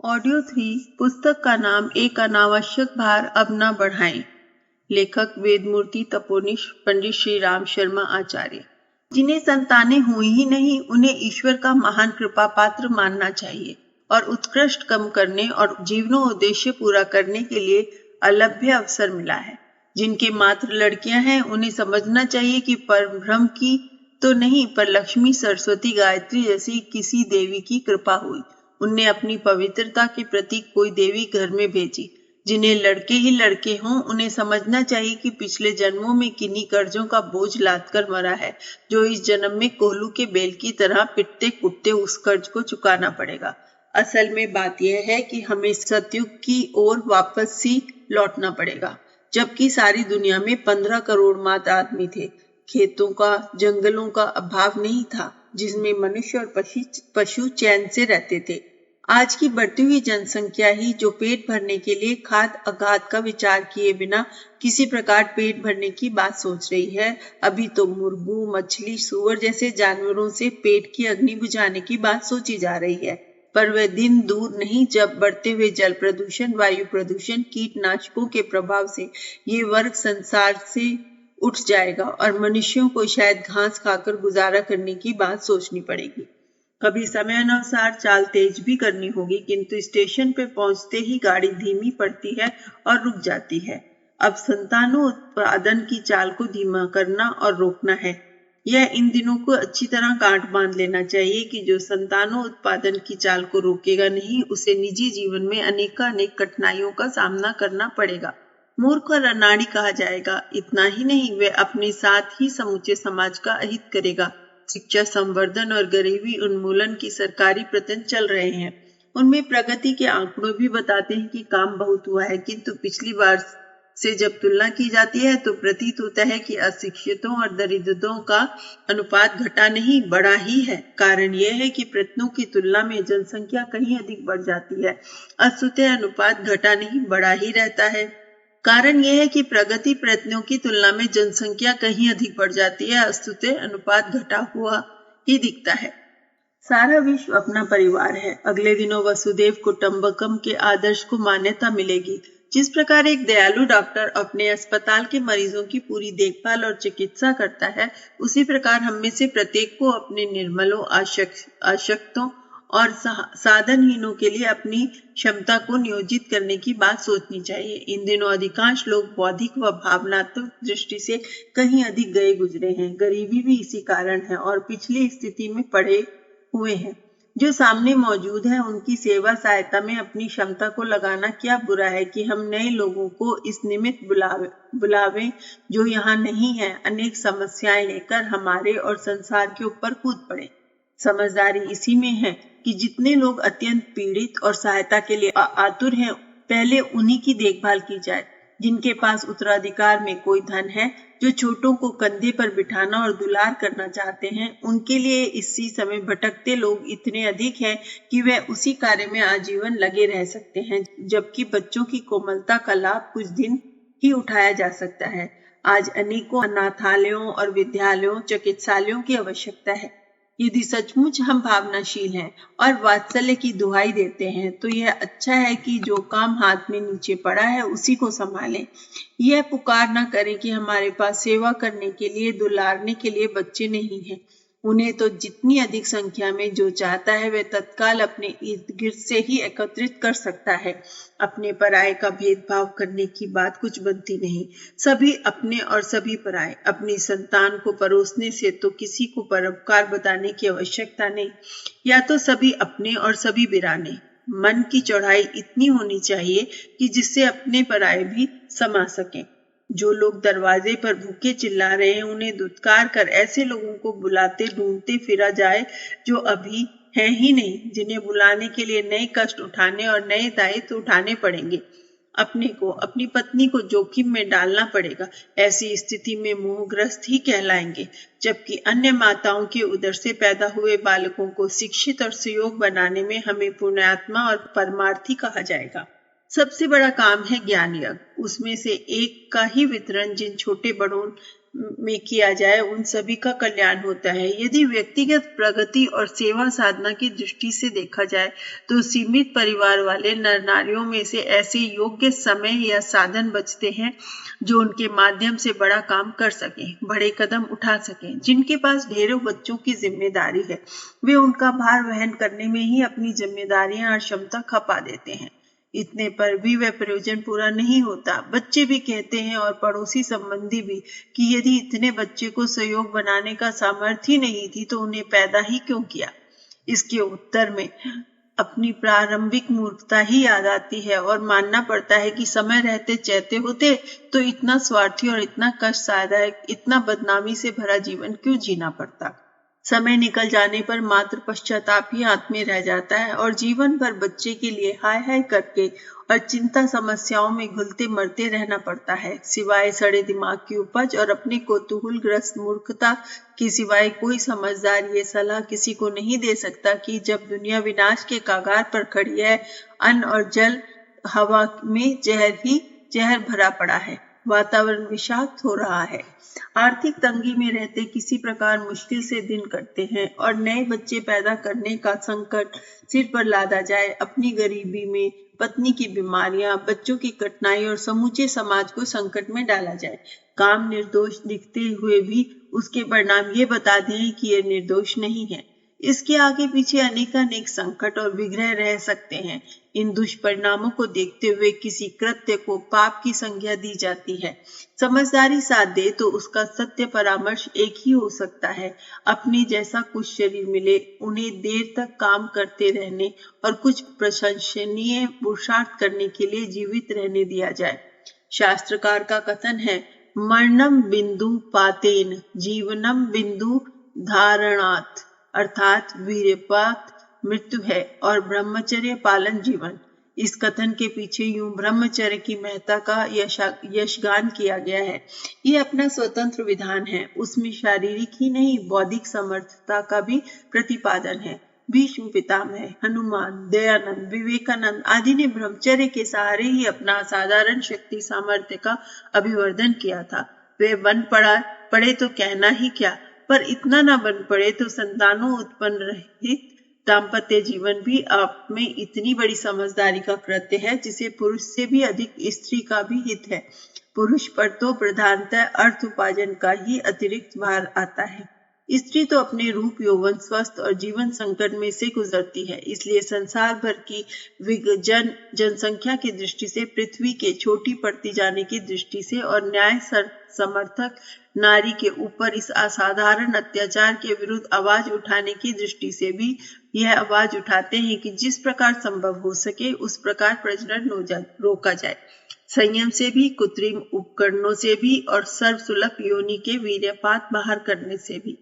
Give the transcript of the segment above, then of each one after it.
Audio 3 पुस्तक का नाम एक अनावश्यक भार अब न बढ़ाएं। लेखक वेदमूर्ति तपोनिश पंडित श्री राम शर्मा आचार्य। जिन्हें संतानें हुई ही नहीं, उन्हें ईश्वर का महान कृपा पात्र मानना चाहिए और उत्कृष्ट कर्म करने और जीवनोद्देश्य पूरा करने के लिए अलभ्य अवसर मिला है। जिनके मात्र लड़कियां हैं, उन्हें समझना चाहिए कि परब्रह्म की तो नहीं, पर लक्ष्मी, सरस्वती, गायत्री जैसी किसी देवी की कृपा हुई। उनने अपनी पवित्रता के प्रतीक कोई देवी घर में भेजी। जिन्हें लड़के ही लड़के हों, उन्हें समझना चाहिए कि पिछले जन्मों में किन्हीं कर्जों का बोझ लाद कर मरा है, जो इस जन्म में कोल्हू के बेल की तरह पिटते कुटते उस कर्ज को चुकाना पड़ेगा। असल में बात यह है कि हमें सतयुग की ओर वापस सी लौटना पड़ेगा, जबकि सारी दुनिया में 15 करोड़ मात्र आदमी थे। खेतों का, जंगलों का अभाव नहीं था, जिसमें मनुष्य और पशु चैन से रहते थे। आज की बढ़ती हुई जनसंख्या ही, जो पेट भरने के लिए खाद अघात का विचार किए बिना किसी प्रकार पेट भरने की बात सोच रही है, अभी तो मुर्गों, मछली, सूअर जैसे जानवरों से पेट की अग्नि बुझाने की बात सोची जा रही है। पर वह दिन दूर नहीं जब बढ़ते हुए जल प्रदूषण, वायु प्रदूषण, कीटनाशकों के प्रभाव से ये वर्ग संसार से उठ जाएगा और मनुष्यों को शायद घास खाकर गुजारा करने की बात सोचनी पड़ेगी। कभी समय अनुसार चाल तेज भी करनी होगी, किंतु स्टेशन पे पहुंचते ही गाड़ी धीमी पड़ती है और रुक जाती है। अब संतानों उत्पादन की चाल को धीमा करना और रोकना है। यह इन दिनों को अच्छी तरह गांठ बांध लेना चाहिए कि जो संतानों उत्पादन की चाल को रोकेगा नहीं, उसे निजी जीवन में अनेक कठिनाइयों का सामना करना पड़ेगा। मूर्ख और अनाड़ी कहा जाएगा। इतना ही नहीं, वे अपने साथ ही समूचे समाज का अहित करेगा। शिक्षा संवर्धन और गरीबी उन्मूलन की सरकारी प्रयत्न चल रहे हैं। उनमें प्रगति के आंकड़ों भी बताते हैं कि काम बहुत हुआ है, किंतु पिछली बार से जब तुलना की जाती है तो प्रतीत होता है कि अशिक्षितों और दरिद्रों का अनुपात घटा नहीं, बढ़ा ही है। कारण यह है कि प्रयत्नों की तुलना में जनसंख्या कहीं अधिक बढ़ जाती है। वस्तुतः अनुपात घटा नहीं, बढ़ा ही रहता है। कारण यह है कि प्रगति प्रयत्नों की तुलना में जनसंख्या कहीं अधिक बढ़ जाती है, वस्तुतः अनुपात घटा हुआ ही दिखता है। सारा विश्व अपना परिवार है। अगले दिनों वसुदेव कुटुंबकम के आदर्श को मान्यता मिलेगी। जिस प्रकार एक दयालु डॉक्टर अपने अस्पताल के मरीजों की पूरी देखभाल और चिकित्सा करता है, उसी प्रकार हम में से प्रत्येक को अपने निर्मलों, अशक्तों और साधनहीनों के लिए अपनी क्षमता को नियोजित करने की बात सोचनी चाहिए। इन दिनों अधिकांश लोग बौद्धिक व भावनात्मक दृष्टि से कहीं अधिक गए गुजरे हैं। गरीबी भी इसी कारण है और पिछली स्थिति में पड़े हुए हैं। जो सामने मौजूद है, उनकी सेवा सहायता में अपनी क्षमता को लगाना क्या बुरा है कि हम नए लोगों को इस निमित्त बुलावें जो यहाँ नहीं है, अनेक समस्याएं लेकर हमारे और संसार के ऊपर कूद पड़े। समझदारी इसी में है कि जितने लोग अत्यंत पीड़ित और सहायता के लिए आतुर हैं, पहले उन्हीं की देखभाल की जाए। जिनके पास उत्तराधिकार में कोई धन है, जो छोटों को कंधे पर बिठाना और दुलार करना चाहते हैं, उनके लिए इसी समय भटकते लोग इतने अधिक हैं कि वे उसी कार्य में आजीवन लगे रह सकते हैं, जबकि बच्चों की कोमलता का लाभ कुछ दिन ही उठाया जा सकता है। आज अनेकों अनाथालयों और विद्यालयों, चिकित्सालयों की आवश्यकता है। यदि सचमुच हम भावनाशील हैं और वात्सल्य की दुहाई देते हैं, तो यह अच्छा है कि जो काम हाथ में नीचे पड़ा है उसी को संभालें। यह पुकार न करें कि हमारे पास सेवा करने के लिए, दुलारने के लिए बच्चे नहीं हैं। उन्हें तो जितनी अधिक संख्या में जो चाहता है वह तत्काल अपने इर्द गिर्द से ही एकत्रित कर सकता है। अपने पराये का भेदभाव करने की बात कुछ बनती नहीं। सभी अपने और सभी पराये। अपनी संतान को परोसने से तो किसी को परोपकार बताने की आवश्यकता नहीं। या तो सभी अपने और सभी बिराने। मन की चौड़ाई इतनी होनी चाहिए कि जिससे अपने पराये भी समा सकें। जो लोग दरवाजे पर भूखे चिल्ला रहे हैं, उन्हें दुत्कार कर ऐसे लोगों को बुलाते ढूंढते फिरा जाए जो अभी हैं ही नहीं, जिन्हें बुलाने के लिए नए कष्ट उठाने और नए दायित्व उठाने पड़ेंगे। अपने को, अपनी पत्नी को जोखिम में डालना पड़ेगा। ऐसी स्थिति में मोहग्रस्त ही कहलाएंगे, जबकि अन्य माताओं के उदर से पैदा हुए बालकों को शिक्षित और सुयोग बनाने में हमें पुण्यात्मा और परमार्थी कहा जाएगा। सबसे बड़ा काम है ज्ञान यज्ञ। उसमें से एक का ही वितरण जिन छोटे बड़ों में किया जाए उन सभी का कल्याण होता है। यदि व्यक्तिगत प्रगति और सेवा साधना की दृष्टि से देखा जाए तो सीमित परिवार वाले नर नारियों में से ऐसे योग्य समय या साधन बचते हैं जो उनके माध्यम से बड़ा काम कर सकें, बड़े कदम उठा सकें। जिनके पास ढेरों बच्चों की जिम्मेदारी है वे उनका भार वहन करने में ही अपनी जिम्मेदारियां और क्षमता खपा देते हैं। इतने पर भी वह प्रयोजन पूरा नहीं होता। बच्चे भी कहते हैं और पड़ोसी संबंधी भी कि यदि इतने बच्चे को सहयोग बनाने का सामर्थ्य ही नहीं थी तो उन्हें पैदा ही क्यों किया। इसके उत्तर में अपनी प्रारंभिक मूर्खता ही याद आती है और मानना पड़ता है कि समय रहते चैते होते तो इतना स्वार्थी और इतना कष्टदायक, इतना बदनामी से भरा जीवन क्यों जीना पड़ता। समय निकल जाने पर मात्र पश्चाताप ही हाथ में रह जाता है और जीवन भर बच्चे के लिए हाय हाय करके और चिंता समस्याओं में घुलते मरते रहना पड़ता है। सिवाय सड़े दिमाग की उपज और अपनी कौतूहलग्रस्त मूर्खता के सिवाय कोई समझदार ये सलाह किसी को नहीं दे सकता कि जब दुनिया विनाश के कगार पर खड़ी है, अन्न और जल हवा में जहर ही जहर भरा पड़ा है, वातावरण विषाक्त हो रहा है, आर्थिक तंगी में रहते किसी प्रकार मुश्किल से दिन कटते हैं और नए बच्चे पैदा करने का संकट सिर पर लादा जाए, अपनी गरीबी में पत्नी की बीमारियां, बच्चों की कठिनाई और समूचे समाज को संकट में डाला जाए। काम निर्दोष दिखते हुए भी उसके परिणाम ये बता दें कि ये निर्दोष नहीं है। इसके आगे पीछे अनेकानेक संकट और विग्रह रह सकते हैं। इन दुष्परिणामों को देखते हुए किसी कृत्य को पाप की संज्ञा दी जाती है। समझदारी साथ दे तो उसका सत्य परामर्श एक ही हो सकता है, अपने जैसा कुछ शरीर मिले, उन्हें देर तक काम करते रहने और कुछ प्रशंसनीय पुरुषार्थ करने के लिए जीवित रहने दिया जाए। शास्त्रकार का कथन है, मरणम बिंदु पातेन जीवनम बिंदु धारणात्, अर्थात वीर्यपात मृत्यु है और ब्रह्मचर्य पालन जीवन। इस कथन के पीछे यूं ब्रह्मचर्य की महत्ता का यशगान किया गया है। ये अपना स्वतंत्र विधान है, उसमें शारीरिक ही नहीं बौद्धिक समर्थता का भी प्रतिपादन है। भीष्म पितामह, हनुमान, दयानंद, विवेकानंद आदि ने ब्रह्मचर्य के सहारे ही अपना असाधारण शक्ति सामर्थ्य का अभिवर्धन किया था। वे वन पढ़े तो कहना ही क्या, पर इतना न बन पड़े तो संतानों उत्पन्न रहित दाम्पत्य जीवन भी आप में इतनी बड़ी समझदारी का कृत्य है जिसे पुरुष से भी अधिक स्त्री का भी हित है। पुरुष पर तो प्रधानतः अर्थ उपार्जन का ही अतिरिक्त भार आता है। स्त्री तो अपने रूप, यौवन, स्वस्थ और जीवन संकट में से गुजरती है। इसलिए संसार भर की जनसंख्या की दृष्टि से, पृथ्वी के छोटी पड़ती जाने की दृष्टि से और न्याय समर्थक नारी के ऊपर इस असाधारण अत्याचार के विरुद्ध आवाज उठाने की दृष्टि से भी यह आवाज उठाते हैं कि जिस प्रकार संभव हो सके उस प्रकार प्रजनन रोका जाए, संयम से भी, कृत्रिम उपकरणों से भी और सर्वसुलभ योनि के वीर्यपात बाहर करने से भी।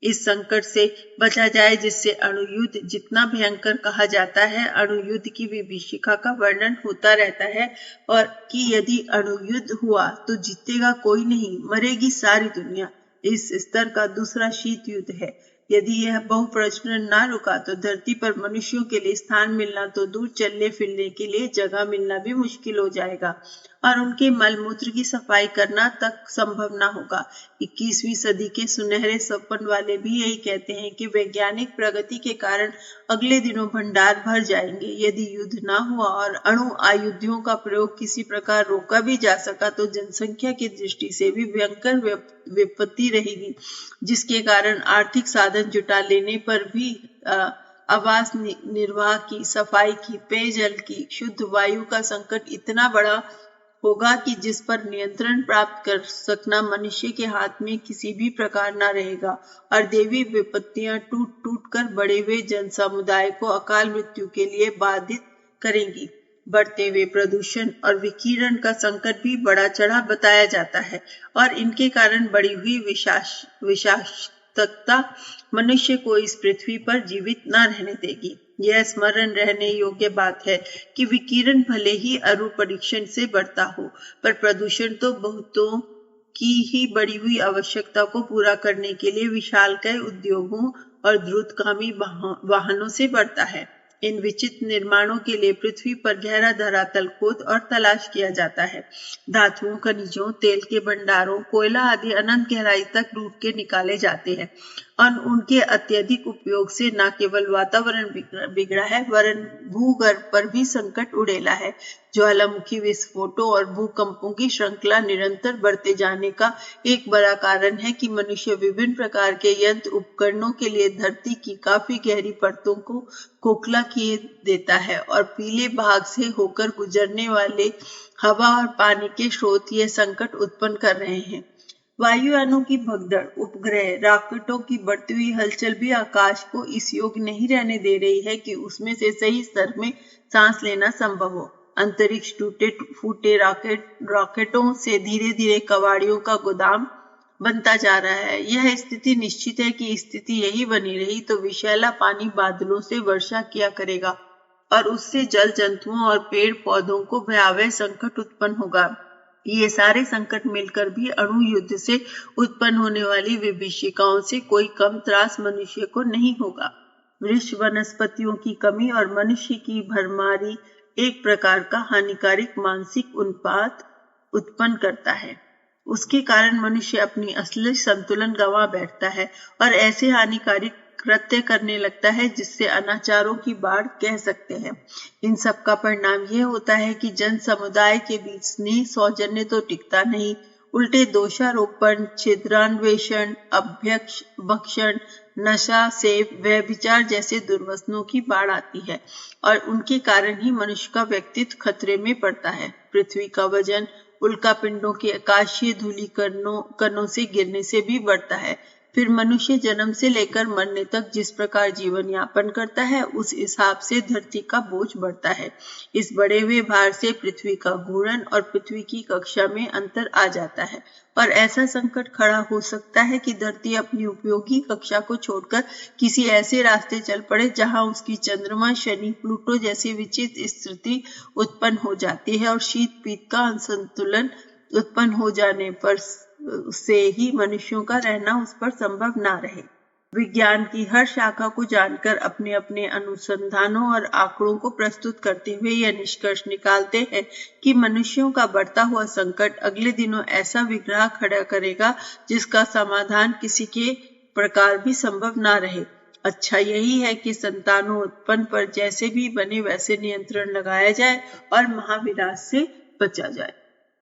इस संकट से बचा जाए जिससे अणुयुद्ध जितना भयंकर कहा जाता है, अणुयुद्ध की विभीषिका का वर्णन होता रहता है और कि यदि अणुयुद्ध हुआ तो जीतेगा कोई नहीं, मरेगी सारी दुनिया। इस स्तर का दूसरा शीत युद्ध है। यदि यह बहुप्रजनन ना रुका तो धरती पर मनुष्यों के लिए स्थान मिलना तो दूर, चलने फिरने के लिए जगह मिलना भी मुश्किल हो जाएगा और उनके मलमूत्र की सफाई करना तक संभव ना होगा। 21वीं सदी के सुनहरे सपन वाले भी यही कहते हैं कि वैज्ञानिक प्रगति के कारण अगले दिनों भंडार भर जाएंगे। यदि युद्ध ना हुआ और अणु आयुधों का प्रयोग किसी प्रकार रोका भी जा सका तो जनसंख्या की दृष्टि से भी भयंकर विपत्ति रहेगी, जिसके कारण आर्थिक साधन जुटा लेने पर भी आवास निर्वाह की, सफाई की, पेयजल की, शुद्ध वायु का संकट इतना बड़ा होगा कि जिस पर नियंत्रण प्राप्त कर सकना मनुष्य के हाथ में किसी भी प्रकार न रहेगा और देवी विपत्तियां टूट टूट कर बड़े हुए जन समुदाय को अकाल मृत्यु के लिए बाधित करेंगी। बढ़ते हुए प्रदूषण और विकिरण का संकट भी बड़ा चढ़ा बताया जाता है और इनके कारण बढ़ी हुई विषाक्तता मनुष्य को इस पृथ्वी पर जीवित न रहने देगी। यह स्मरण रहने योग्य बात है कि विकिरण भले ही अणु परीक्षण से बढ़ता हो, पर प्रदूषण तो बहुतों की ही बढ़ी हुई आवश्यकता को पूरा करने के लिए विशालकाय उद्योगों और द्रुतगामी वाहनों से बढ़ता है। इन विचित्र निर्माणों के लिए पृथ्वी पर गहरा धरातल खोद और तलाश किया जाता है। धातुओं, खनिजों, तेल के भंडारों, कोयला आदि अनंत गहराई तक लूट के निकाले जाते हैं और उनके अत्यधिक उपयोग से न केवल वातावरण बिगड़ा है वरन भूगर्भ पर भी संकट उड़ेला है। ज्वालामुखी विस्फोटों और भूकंपों की श्रृंखला निरंतर बढ़ते जाने का एक बड़ा कारण है कि मनुष्य विभिन्न प्रकार के यंत्र उपकरणों के लिए धरती की काफी गहरी परतों को खोखला किए देता है और पीले भाग से होकर गुजरने वाले हवा और पानी के स्रोत ये संकट उत्पन्न कर रहे हैं। वायुयानों की भगदड़, उपग्रह, रॉकेटों की बढ़ती हुई हलचल भी आकाश को इस योग्य नहीं रहने दे रही है कि उसमें से सही स्तर में सांस लेना संभव हो। अंतरिक्ष टूटे फूटे रॉकेटों से धीरे धीरे कवाड़ियों का गोदाम बनता जा रहा है। यह स्थिति निश्चित है कि स्थिति यही बनी रही तो विषैला पानी बादलों से वर्षा किया करेगा और उससे जल जंतुओं और पेड़ पौधों को भयावह संकट उत्पन्न होगा। ये सारे संकट मिलकर भी अणु युद्ध से उत्पन्न होने वाली विभीषिकाओं से कोई कम त्रास मनुष्य को नहीं होगा। वृक्ष, वनस्पतियों की कमी और मनुष्य की भरमारी एक प्रकार का हानिकारक मानसिक उत्पात उत्पन्न करता है। उसके कारण मनुष्य अपनी असली संतुलन गंवा बैठता है और ऐसे हानिकारक कृत्य करने लगता है जिससे अनाचारों की बाढ़ कह सकते हैं। इन सब का परिणाम यह होता है कि जन समुदाय के बीच स्नेह सौजन्य तो टिकता नहीं, उल्टे दोषारोपण, छिद्रान्वेषण, अभ्यक्ष भक्षण, नशा, सेव, व्यभिचार जैसे दुर्वसनों की बाढ़ आती है और उनके कारण ही मनुष्य का व्यक्तित्व खतरे में पड़ता है। पृथ्वी का वजन उल्का पिंडों के आकाशीय धूलिकणों से गिरने से भी बढ़ता है। फिर मनुष्य जन्म से लेकर मरने तक जिस प्रकार जीवन यापन करता है उस हिसाब से धरती का बोझ बढ़ता है। इस बढ़े हुए भार से पृथ्वी का घूर्णन और पृथ्वी की कक्षा में अंतर आ जाता है और ऐसा संकट खड़ा हो सकता है कि धरती अपनी उपयोगी कक्षा को छोड़कर किसी ऐसे रास्ते चल पड़े जहां उसकी चंद्रमा, शनि, प्लूटो जैसी विचित्र स्थिति उत्पन्न हो जाती है और शीत पीत का असंतुलन उत्पन्न हो जाने पर से ही मनुष्यों का रहना उस पर संभव ना रहे। विज्ञान की हर शाखा को जानकर अपने अपने अनुसंधानों और आंकड़ों को प्रस्तुत करते हुए यह निष्कर्ष निकालते हैं कि मनुष्यों का बढ़ता हुआ संकट अगले दिनों ऐसा विग्रह खड़ा करेगा जिसका समाधान किसी के प्रकार भी संभव ना रहे। अच्छा यही है कि संतानोत्पन्न पर जैसे भी बने वैसे नियंत्रण लगाया जाए और महाविनाश से बचा जाए।